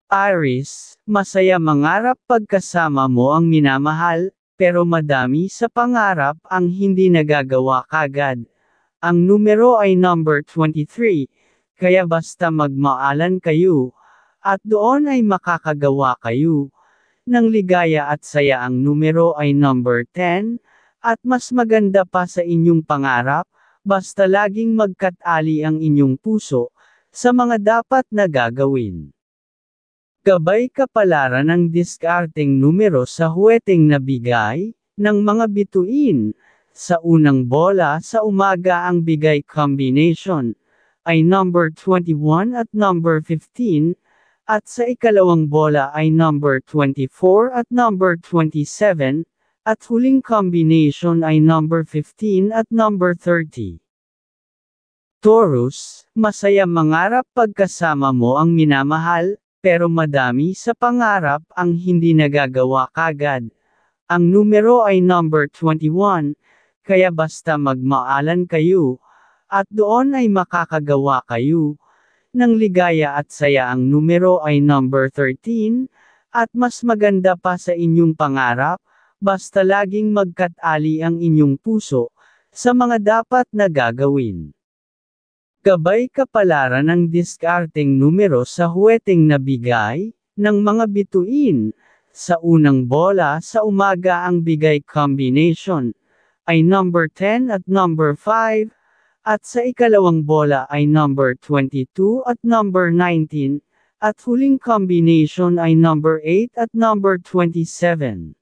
Aries, masaya mangarap pagkasama mo ang minamahal, pero madami sa pangarap ang hindi nagagawa kagad. Ang numero ay number 23, kaya basta magmaalan kayo, at doon ay makakagawa kayo ng ligaya at saya. Ang numero ay number 10, at mas maganda pa sa inyong pangarap, basta laging magkatali ang inyong puso sa mga dapat na gagawin. Gabay kapalaran ng diskarteng numero sa huweteng nabigay ng mga bituin. Sa unang bola sa umaga ang bigay combination ay number 21 at number 15, at sa ikalawang bola ay number 24 at number 27, at huling combination ay number 15 at number 30. Taurus, masaya mangarap pagkasama mo ang minamahal, pero madami sa pangarap ang hindi nagagawa kagad. Ang numero ay number 21, kaya basta magmaalan kayo, at doon ay makakagawa kayo ng ligaya at saya. Ang numero ay number 13, at mas maganda pa sa inyong pangarap, basta laging magkatali ang inyong puso sa mga dapat na gagawin. Gabay kapalaran ng diskarteng numero sa huweteng nabigay ng mga bituin. Sa unang bola sa umaga ang bigay combination ay number 10 at number 5, at sa ikalawang bola ay number 22 at number 19, at huling combination ay number 8 at number 27.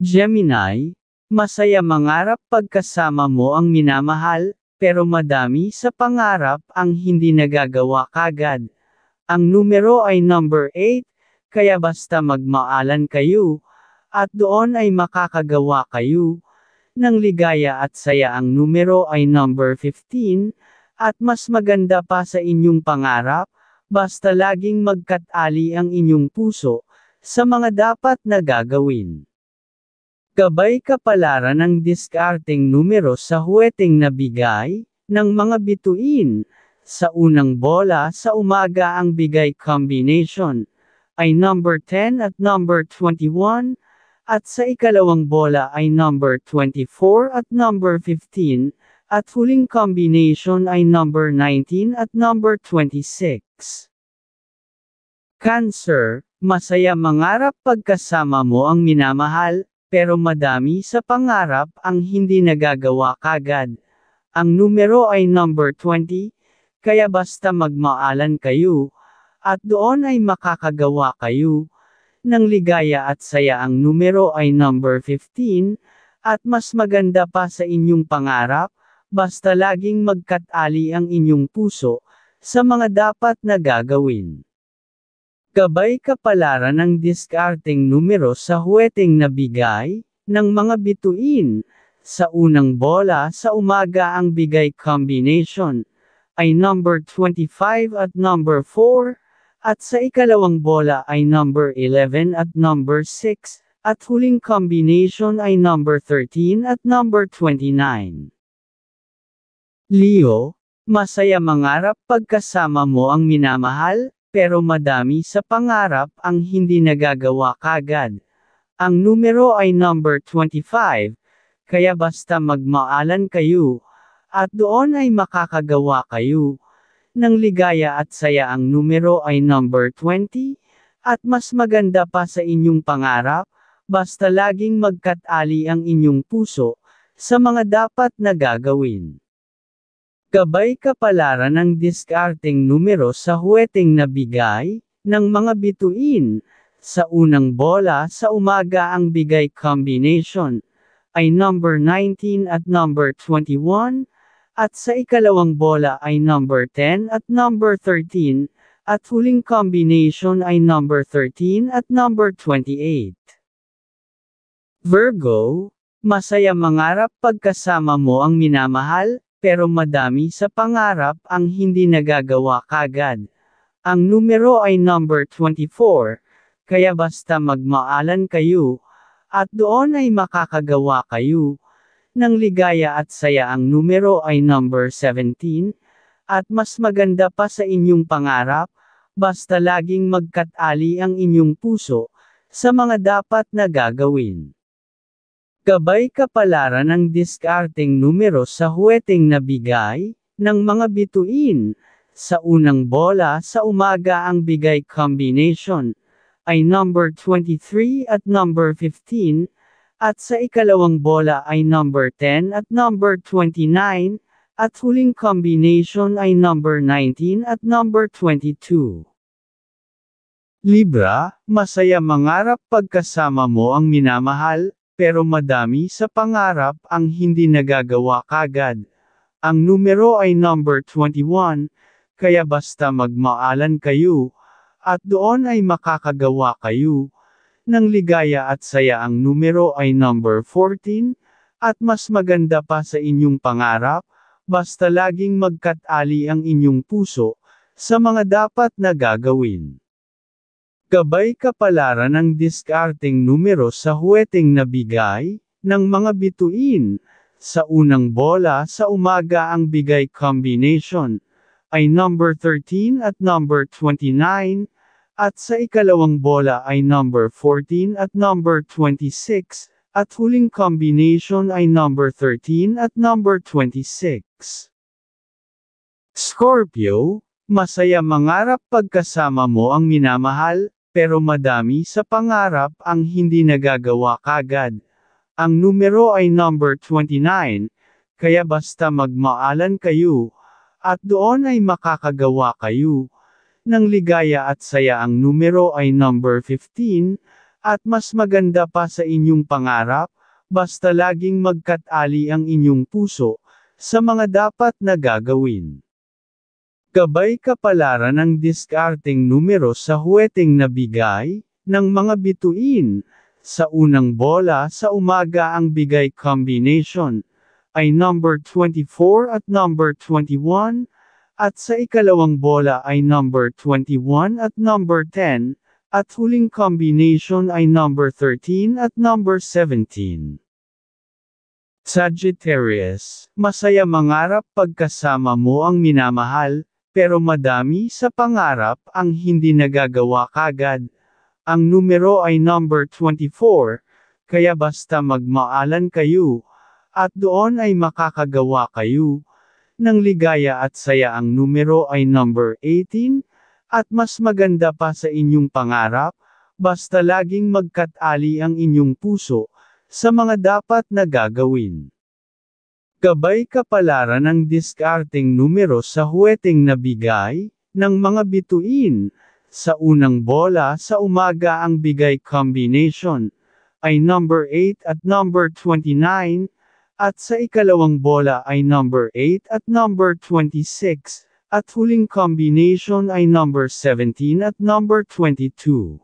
Gemini, masaya mangarap pagkasama mo ang minamahal, pero madami sa pangarap ang hindi nagagawa kagad. Ang numero ay number 8, kaya basta magmaalan kayo, at doon ay makakagawa kayo ng ligaya at saya. Ang numero ay number 15, at mas maganda pa sa inyong pangarap, basta laging magkatali ang inyong puso sa mga dapat na gagawin. Gabay kapalaran ng diskarteng numero sa huweteng nabigay ng mga bituin. Sa unang bola sa umaga ang bigay combination ay number 10 at number 21, at sa ikalawang bola ay number 24 at number 15, at huling combination ay number 19 at number 26. Cancer, masaya mangarap pagkasama mo ang minamahal, pero madami sa pangarap ang hindi nagagawa kagad. Ang numero ay number 20, kaya basta magmaalan kayo, at doon ay makakagawa kayo ng ligaya at saya. Ang numero ay number 15, at mas maganda pa sa inyong pangarap, basta laging magkatali ang inyong puso sa mga dapat na gagawin. Gabay kapalaran ng diskarteng numero sa huweteng nabigay ng mga bituin. Sa unang bola sa umaga ang bigay combination ay number 25 at number 4, at sa ikalawang bola ay number 11 at number 6, at huling combination ay number 13 at number 29. Leo, masaya mangarap pagkasama mo ang minamahal, pero madami sa pangarap ang hindi nagagawa kagad. Ang numero ay number 25, kaya basta magmaalan kayo, at doon ay makakagawa kayo ng ligaya at saya. Ang numero ay number 20, at mas maganda pa sa inyong pangarap, basta laging magkatali ang inyong puso sa mga dapat na gagawin. Gabay kapalaran ng diskarteng numero sa huweteng nabigay ng mga bituin. Sa unang bola sa umaga ang bigay combination ay number 19 at number 21, at sa ikalawang bola ay number 10 at number 13, at huling combination ay number 13 at number 28. Virgo, masaya mangarap pagkasama mo ang minamahal, pero madami sa pangarap ang hindi nagagawa kagad. Ang numero ay number 24, kaya basta magmaalan kayo, at doon ay makakagawa kayo ng ligaya at saya. Ang numero ay number 17, at mas maganda pa sa inyong pangarap, basta laging magkatali ang inyong puso, sa mga dapat na gagawin. Gabay kapalaran ng diskarteng numero sa huweteng nabigay, ng mga bituin. Sa unang bola sa umaga ang bigay combination, ay number 23 at number 15, at sa ikalawang bola ay number 10 at number 29, at huling combination ay number 19 at number 22. Libra, masaya mangarap pagkasama mo ang minamahal, pero madami sa pangarap ang hindi nagagawa kagad. Ang numero ay number 21, kaya basta magmaalan kayo, at doon ay makakagawa kayo ng ligaya at saya. Ang numero ay number 14, at mas maganda pa sa inyong pangarap, basta laging magkatali ang inyong puso, sa mga dapat na gagawin. Gabay kapalaran ng diskarteng numero sa huweteng nabigay, ng mga bituin. Sa unang bola sa umaga ang bigay combination, ay number 13 at number 29, at sa ikalawang bola ay number 14 at number 26, at huling combination ay number 13 at number 26. Scorpio, masaya mangarap pagkasama mo ang minamahal, pero madami sa pangarap ang hindi nagagawa kagad. Ang numero ay number 29, kaya basta magmaalan kayo, at doon ay makakagawa kayo ng ligaya at saya. Ang numero ay number 15, at mas maganda pa sa inyong pangarap, basta laging magkatali ang inyong puso, sa mga dapat na gagawin. Gabay kapalaran ng diskarteng numero sa huweteng nabigay, ng mga bituin. Sa unang bola sa umaga ang bigay combination, ay number 24 at number 21, at sa ikalawang bola ay number 21 at number 10, at huling combination ay number 13 at number 17. Sagittarius, masaya mangarap pagkasama mo ang minamahal, pero madami sa pangarap ang hindi nagagawa kagad. Ang numero ay number 24, kaya basta magmaalan kayo, at doon ay makakagawa kayo ng ligaya at saya. Ang numero ay number 18, at mas maganda pa sa inyong pangarap, basta laging magkatali ang inyong puso, sa mga dapat na gagawin. Gabay kapalaran ng diskarteng numero sa huweteng nabigay, ng mga bituin. Sa unang bola sa umaga ang bigay combination, ay number 8 at number 29, at sa ikalawang bola ay number 8 at number 26, at huling combination ay number 17 at number 22.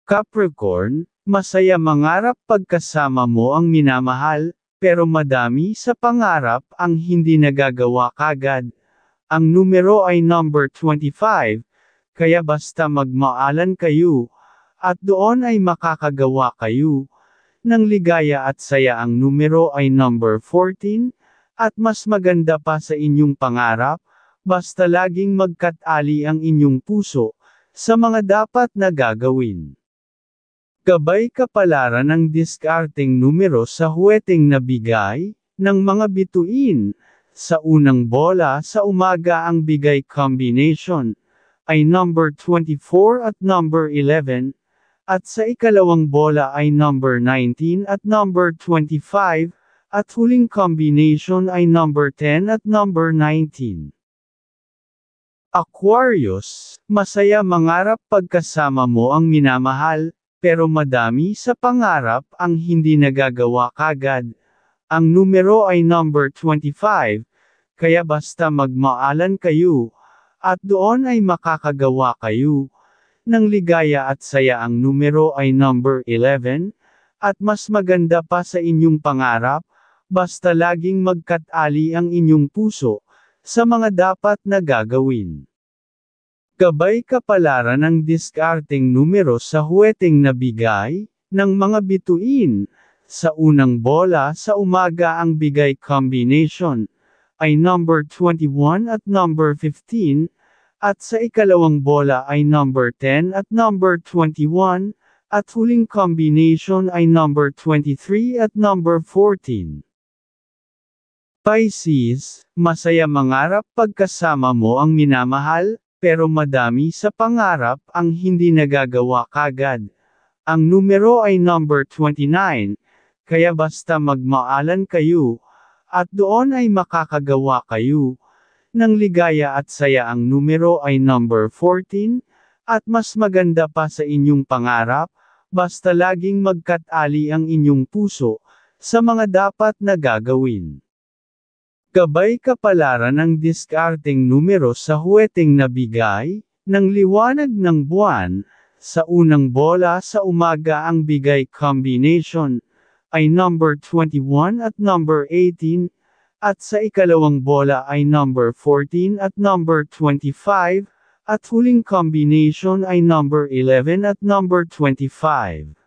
Capricorn, masaya mangarap pagkasama mo ang minamahal, pero madami sa pangarap ang hindi nagagawa kagad. Ang numero ay number 25, kaya basta magmaalan kayo, at doon ay makakagawa kayo ng ligaya at saya. Ang numero ay number 14, at mas maganda pa sa inyong pangarap, basta laging magkatali ang inyong puso, sa mga dapat na gagawin. Gabay kapalaran ng diskarteng numero sa huweteng nabigay, ng mga bituin. Sa unang bola sa umaga ang bigay combination, ay number 24 at number 11, at sa ikalawang bola ay number 19 at number 25, at huling combination ay number 10 at number 19. Aquarius, masaya mangarap pagkasama mo ang minamahal, pero madami sa pangarap ang hindi nagagawa kagad. Ang numero ay number 25, kaya basta magmaalan kayo, at doon ay makakagawa kayo ng ligaya at saya. Ang numero ay number 11, at mas maganda pa sa inyong pangarap, basta laging magkatali ang inyong puso, sa mga dapat na gagawin. Gabay kapalaran ng diskarteng numero sa huweteng nabigay, ng mga bituin. Sa unang bola sa umaga ang bigay combination, ay number 21 at number 15, at sa ikalawang bola ay number 10 at number 21, at huling combination ay number 23 at number 14. Pisces, masaya mangarap pagkasama mo ang minamahal, pero madami sa pangarap ang hindi nagagawa kagad. Ang numero ay number 29, kaya basta magmaalan kayo, at doon ay makakagawa kayo ng ligaya at saya. Ang numero ay number 14, at mas maganda pa sa inyong pangarap, basta laging magkatali ang inyong puso sa mga dapat na gagawin. Gabay kapalaran ng diskarteng numero sa huweteng nabigay ng liwanag ng buwan. Sa unang bola sa umaga ang bigay combination ay number 21 at number 18, at sa ikalawang bola ay number 14 at number 25, at huling combination ay number 11 at number 25.